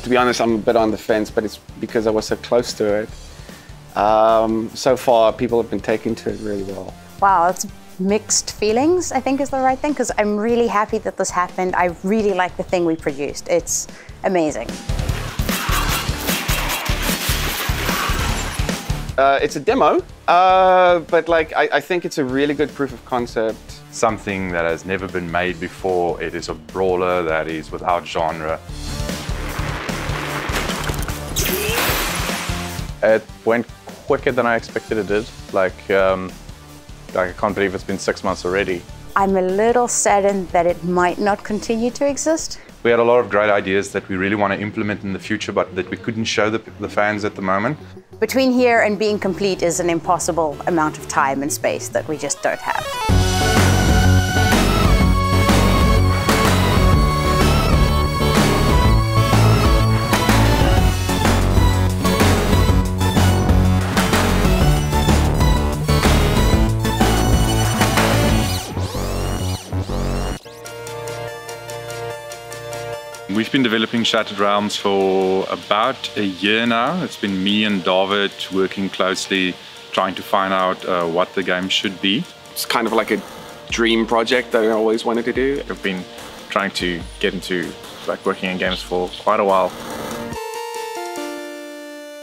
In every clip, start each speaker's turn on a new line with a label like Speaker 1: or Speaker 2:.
Speaker 1: To be honest, I'm a bit on the fence, but it's because I was so close to it. So far, people have been taking to it really well.
Speaker 2: Wow, it's mixed feelings, I think is the right thing, because I'm really happy that this happened. I really like the thing we produced. It's amazing.
Speaker 1: It's a demo, but like I think it's a really good proof of concept.
Speaker 3: Something that has never been made before. It is a brawler that is without genre.
Speaker 4: It went quicker than I expected it did. Like I can't believe it's been 6 months already.
Speaker 2: I'm a little saddened that it might not continue to exist.
Speaker 3: We had a lot of great ideas that we really want to implement in the future, but that we couldn't show the fans at the moment.
Speaker 2: Between here and being complete is an impossible amount of time and space that we just don't have.
Speaker 3: We've been developing Shattered Realms for about a year now. It's been me and David working closely, trying to find out what the game should be.
Speaker 1: It's kind of like a dream project that I always wanted to do.
Speaker 4: I've been trying to get into working in games for quite a while.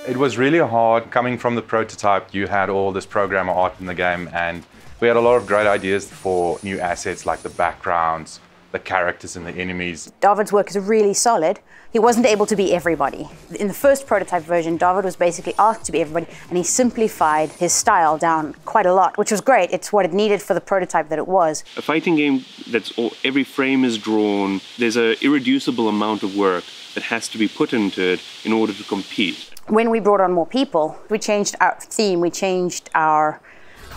Speaker 3: It was really hard. Coming from the prototype, you had all this programmer art in the game, and we had a lot of great ideas for new assets like the backgrounds, the characters and the enemies.
Speaker 2: David's work is really solid. He wasn't able to be everybody. In the first prototype version, David was basically asked to be everybody, and he simplified his style down quite a lot, which was great. It's what it needed for the prototype that it was.
Speaker 5: A fighting game that's every frame is drawn, there's an irreducible amount of work that has to be put into it in order to compete.
Speaker 2: When we brought on more people, we changed our theme, we changed our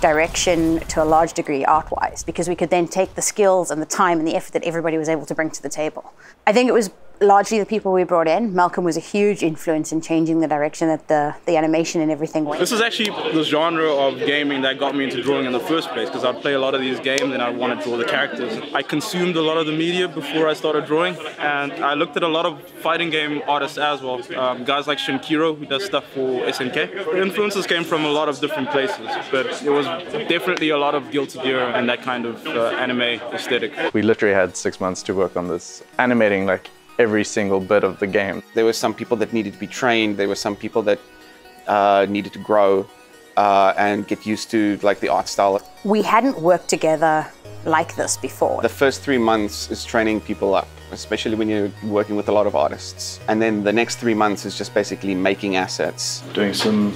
Speaker 2: direction to a large degree art-wise, because we could then take the skills and the time and the effort that everybody was able to bring to the table. I think it was largely the people we brought in. Malcolm was a huge influence in changing the direction that the animation and everything went.
Speaker 6: This is actually the genre of gaming that got me into drawing in the first place, because I'd play a lot of these games and I want to draw the characters. I consumed a lot of the media before I started drawing, and I looked at a lot of fighting game artists as well. Guys like Shinkiro, who does stuff for SNK. The influences came from a lot of different places, but it was definitely a lot of Guilty Gear and that kind of anime aesthetic.
Speaker 4: We literally had 6 months to work on this, animating like every single bit of the game.
Speaker 1: There were some people that needed to be trained. There were some people that needed to grow and get used to like the art style.
Speaker 2: We hadn't worked together like this before.
Speaker 1: The first 3 months is training people up, especially when you're working with a lot of artists. And then the next 3 months is just basically making assets.
Speaker 7: Doing some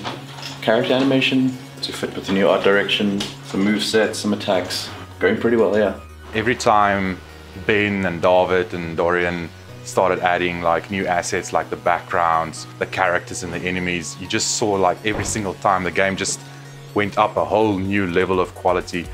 Speaker 7: character animation to fit with the new art direction, some movesets, some attacks. Going pretty well, yeah.
Speaker 3: Every time Ben and David and Dorian started adding like new assets like the backgrounds, the characters and the enemies, you just saw like every single time the game just went up a whole new level of quality.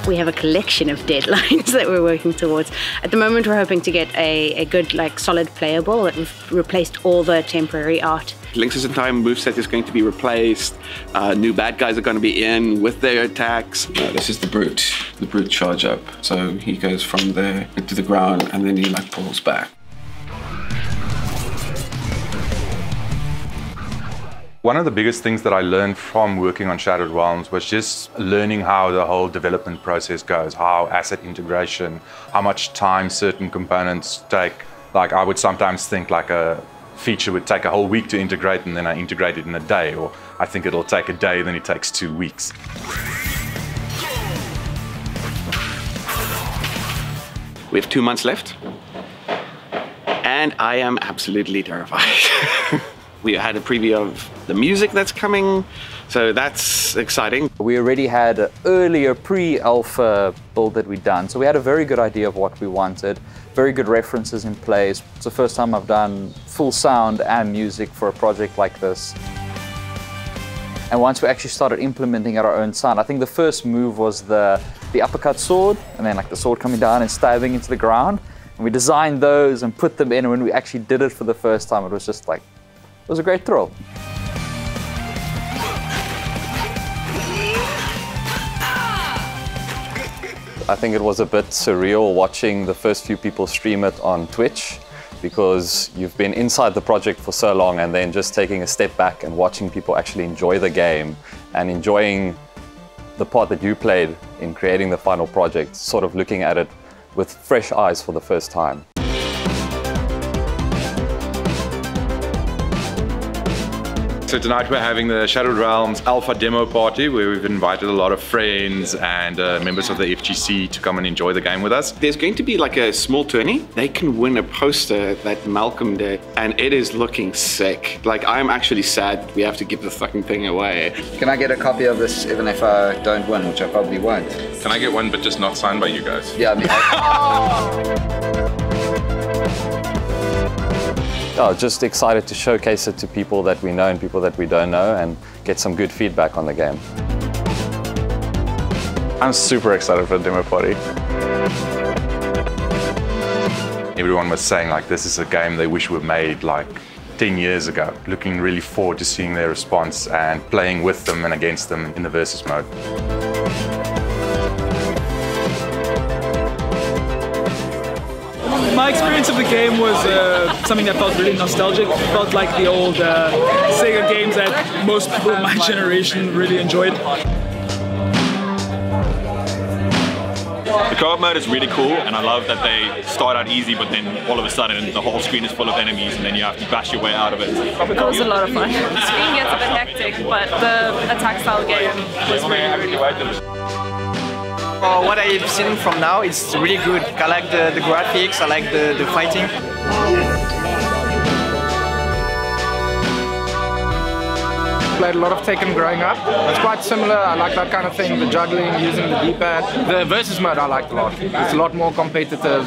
Speaker 8: We have a collection of deadlines that we're working towards. At the moment, we're hoping to get a good, solid playable that we've replaced all the temporary art.
Speaker 1: Links in Time moveset is going to be replaced. New bad guys are going to be in with their attacks. This is the brute charge up. So he goes from there to the ground and then he pulls back.
Speaker 3: One of the biggest things that I learned from working on Shattered Realms was just learning how the whole development process goes, how asset integration, how much time certain components take. Like I would sometimes think like a feature would take a whole week to integrate and then I integrate it in a day, or I think it'll take a day, then it takes 2 weeks.
Speaker 1: We have 2 months left and I am absolutely terrified. We had a preview of the music that's coming, so that's exciting.
Speaker 9: We already had an earlier pre-alpha build that we'd done, so we had a very good idea of what we wanted, very good references in place. It's the first time I've done full sound and music for a project like this. And once we actually started implementing our own sound, I think the first move was the uppercut sword, and then the sword coming down and stabbing into the ground. And we designed those and put them in, and when we actually did it for the first time, it was just it was a great thrill. I think it was a bit surreal watching the first few people stream it on Twitch, because you've been inside the project for so long, and then just taking a step back and watching people actually enjoy the game and enjoying the part that you played in creating the final project, sort of looking at it with fresh eyes for the first time.
Speaker 3: So tonight we're having the Shattered Realms Alpha Demo Party, where we've invited a lot of friends and members of the FGC to come and enjoy the game with us.
Speaker 1: There's going to be like a small tourney. They can win a poster that Malcolm did, and it is looking sick. Like, I'm actually sad we have to give the fucking thing away.
Speaker 10: Can I get a copy of this even if I don't win, which I probably won't?
Speaker 3: Can I get one but just not signed by you guys?
Speaker 10: Yeah, I mean,
Speaker 9: Oh, just excited to showcase it to people that we know and people that we don't know, and get some good feedback on the game.
Speaker 4: I'm super excited for the demo party.
Speaker 3: Everyone was saying like this is a game they wish were made like 10 years ago. Looking really forward to seeing their response and playing with them and against them in the versus mode.
Speaker 11: My experience of the game was something that felt really nostalgic. It felt like the old Sega games that most people in my generation really enjoyed.
Speaker 12: The co-op mode is really cool, and I love that they start out easy, but then all of a sudden the whole screen is full of enemies, and then you have to bash your way out of it.
Speaker 13: It was a lot of fun. The screen gets a bit hectic, but the attack style game was really good.
Speaker 14: What I've seen from now, it's really good. I like the graphics, I like the fighting.
Speaker 15: Played a lot of Tekken growing up. It's quite similar. I like that kind of thing, the juggling, using the D-pad. The versus mode I liked a lot. It's a lot more competitive.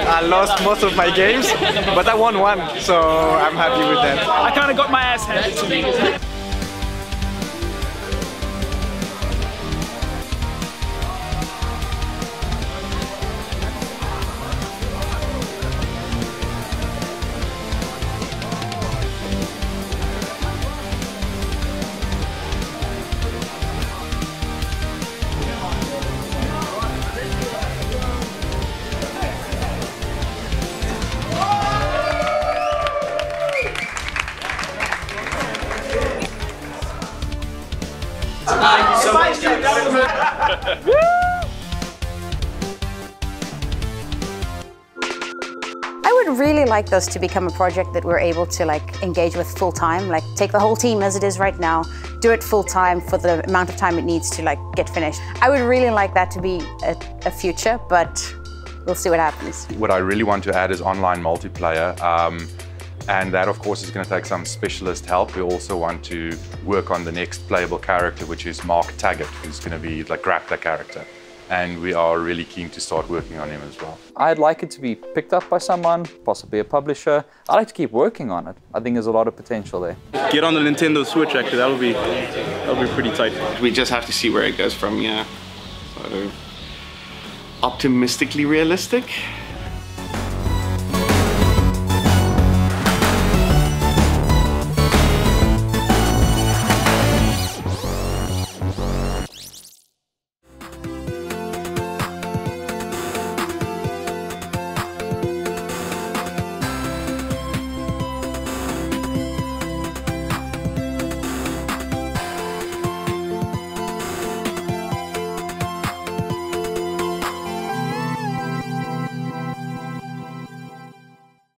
Speaker 14: I lost most of my games, but I won one, so I'm happy with that.
Speaker 11: I kind of got my ass handed to me.
Speaker 2: I would really like this to become a project that we're able to engage with full time, take the whole team as it is right now, do it full time for the amount of time it needs to get finished. I would really like that to be a future, but we'll see what happens.
Speaker 3: What I really want to add is online multiplayer. And that, of course, is going to take some specialist help. We also want to work on the next playable character, which is Mark Taggart, who's going to be the grappler character. And we are really keen to start working on him as well.
Speaker 9: I'd like it to be picked up by someone, possibly a publisher. I'd like to keep working on it. I think there's a lot of potential there.
Speaker 6: Get on the Nintendo Switch, actually. That'll be pretty tight.
Speaker 1: We just have to see where it goes from, yeah. So, optimistically realistic.